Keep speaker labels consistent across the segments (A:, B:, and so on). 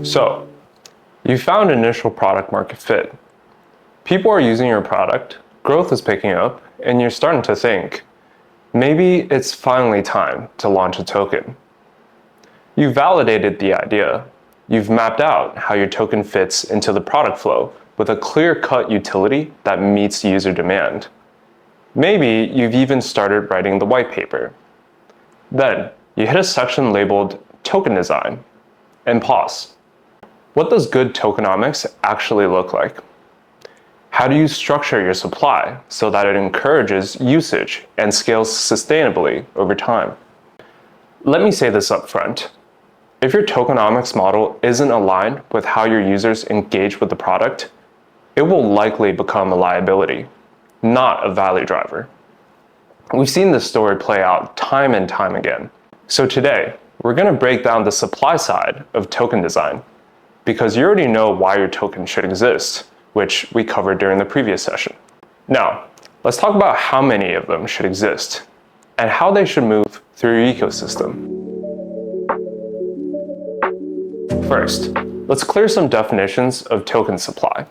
A: So, you found initial product market fit. People are using your product, growth is picking up, and you're starting to think, maybe it's finally time to launch a token. You validated the idea. You've mapped out how your token fits into the product flow with a clear-cut utility that meets user demand. Maybe you've even started writing the white paper. Then, you hit a section labeled Token Design and pause. What does good tokenomics actually look like? How do you structure your supply so that it encourages usage and scales sustainably over time? Let me say this up front. If your tokenomics model isn't aligned with how your users engage with the product, it will likely become a liability, not a value driver. We've seen this story play out time and time again. So today, we're going to break down the supply side of token design, because you already know why your token should exist, which we covered during the previous session. Now, let's talk about how many of them should exist, and how they should move through your ecosystem. First, let's clear some definitions of token supply.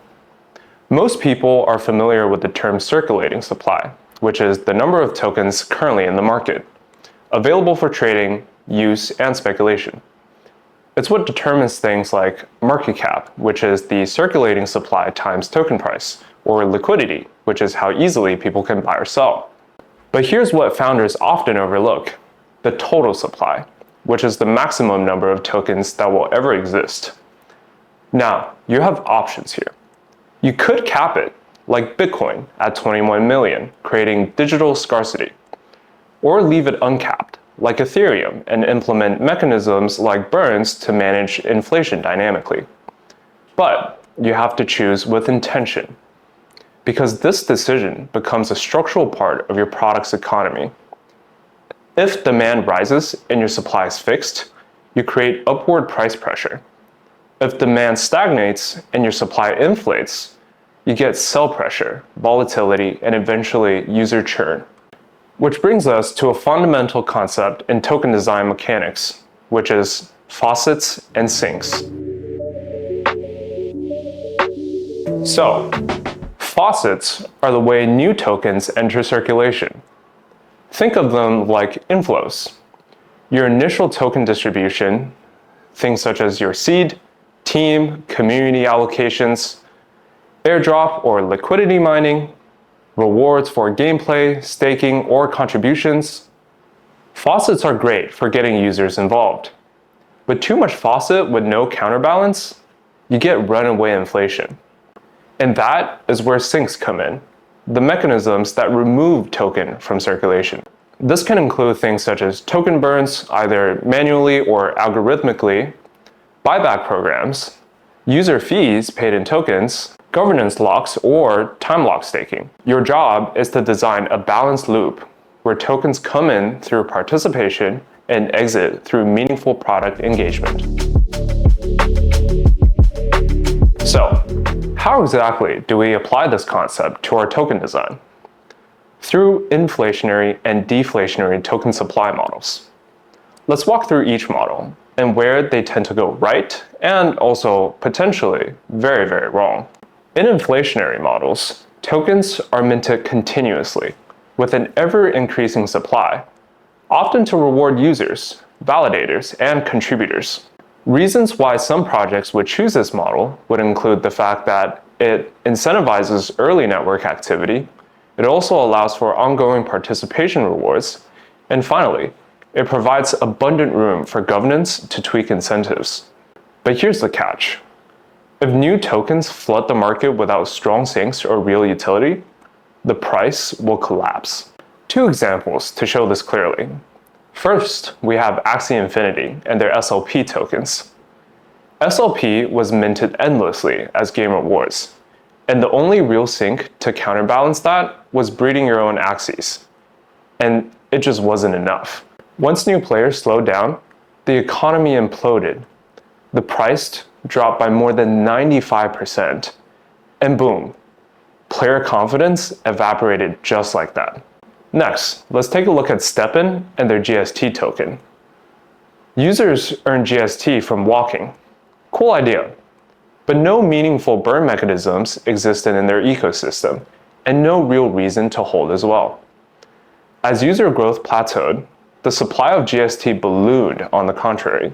A: Most people are familiar with the term circulating supply, which is the number of tokens currently in the market, available for trading, use, and speculation. It's what determines things like market cap, which is the circulating supply times token price, or liquidity, which is how easily people can buy or sell. But here's what founders often overlook: the total supply, which is the maximum number of tokens that will ever exist. Now, you have options here. You could cap it, like Bitcoin, at 21 million, creating digital scarcity, or leave it uncapped, like Ethereum, and implement mechanisms like Burns to manage inflation dynamically. But you have to choose with intention, because this decision becomes a structural part of your product's economy. If demand rises and your supply is fixed, you create upward price pressure. If demand stagnates and your supply inflates, you get sell pressure, volatility, and eventually user churn. Which brings us to a fundamental concept in token design mechanics, which is faucets and sinks. So, faucets are the way new tokens enter circulation. Think of them like inflows. Your initial token distribution, things such as your seed, team, community allocations, airdrop or liquidity mining, rewards for gameplay, staking, or contributions. Faucets are great for getting users involved. But too much faucet with no counterbalance, you get runaway inflation. And that is where sinks come in, the mechanisms that remove token from circulation. This can include things such as token burns, either manually or algorithmically, buyback programs, user fees paid in tokens, governance locks, or time lock staking. Your job is to design a balanced loop where tokens come in through participation and exit through meaningful product engagement. So, how exactly do we apply this concept to our token design? Through inflationary and deflationary token supply models. Let's walk through each model and where they tend to go right and also potentially very, very wrong. In inflationary models, tokens are minted continuously with an ever-increasing supply, often to reward users, validators, and contributors. Reasons why some projects would choose this model would include the fact that it incentivizes early network activity, it also allows for ongoing participation rewards, and finally, it provides abundant room for governance to tweak incentives. But here's the catch. If new tokens flood the market without strong sinks or real utility, the price will collapse. Two examples to show this clearly. First, we have Axie Infinity and their SLP tokens. SLP was minted endlessly as game rewards, and the only real sink to counterbalance that was breeding your own Axies. And it just wasn't enough. Once new players slowed down, the economy imploded. The price dropped by more than 95%, and boom, player confidence evaporated just like that. Next, let's take a look at STEPN and their GST token. Users earn GST from walking. Cool idea. But no meaningful burn mechanisms existed in their ecosystem, and no real reason to hold as well. As user growth plateaued, the supply of GST ballooned on the contrary,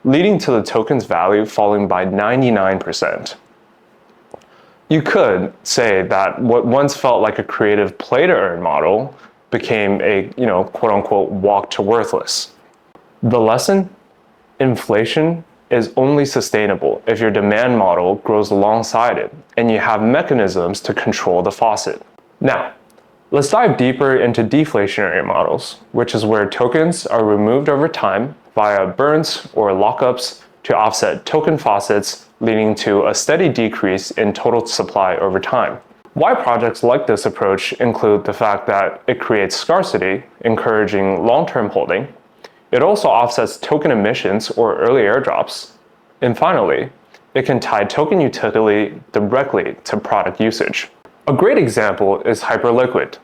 A: leading to the token's value falling by 99%. You could say that what once felt like a creative play-to-earn model became a, quote-unquote walk to worthless. The lesson? Inflation is only sustainable if your demand model grows alongside it and you have mechanisms to control the faucet. Now, let's dive deeper into deflationary models, which is where tokens are removed over time via burns or lockups to offset token faucets, leading to a steady decrease in total supply over time. Why projects like this approach include the fact that it creates scarcity, encouraging long-term holding. It also offsets token emissions or early airdrops. And finally, it can tie token utility directly to product usage. A great example is Hyperliquid.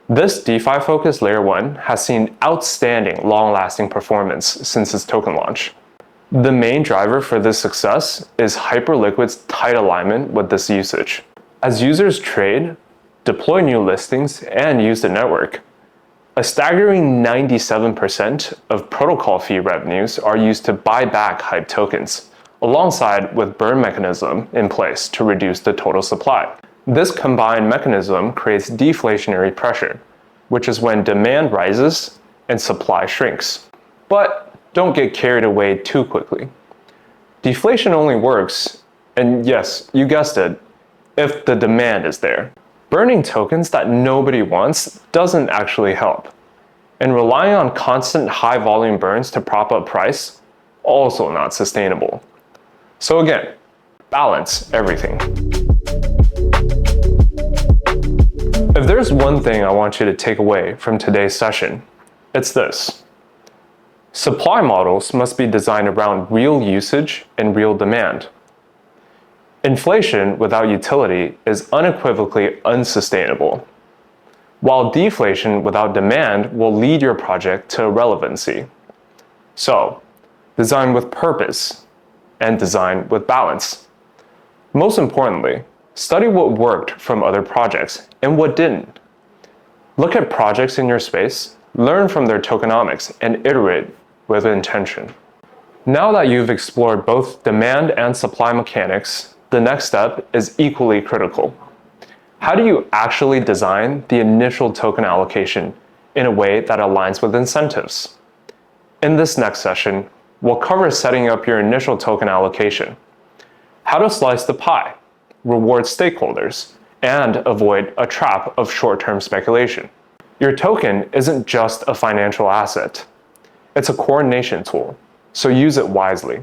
A: This DeFi-focused Layer 1 has seen outstanding long-lasting performance since its token launch. The main driver for this success is Hyperliquid's tight alignment with this usage. As users trade, deploy new listings, and use the network, a staggering 97% of protocol fee revenues are used to buy back HYPE tokens, alongside with burn mechanism in place to reduce the total supply. This combined mechanism creates deflationary pressure, which is when demand rises and supply shrinks. But don't get carried away too quickly. Deflation only works, and yes, you guessed it, if the demand is there. Burning tokens that nobody wants doesn't actually help. And relying on constant high volume burns to prop up price, also not sustainable. So again, balance everything. If there's one thing I want you to take away from today's session, it's this. Supply models must be designed around real usage and real demand. Inflation without utility is unequivocally unsustainable, while deflation without demand will lead your project to irrelevancy. So, design with purpose and design with balance. Most importantly, study what worked from other projects and what didn't. Look at projects in your space, learn from their tokenomics, and iterate with intention. Now that you've explored both demand and supply mechanics, the next step is equally critical. How do you actually design the initial token allocation in a way that aligns with incentives? In this next session, we'll cover setting up your initial token allocation, how to slice the pie, reward stakeholders, and avoid a trap of short-term speculation. Your token isn't just a financial asset. It's a coordination tool, so use it wisely.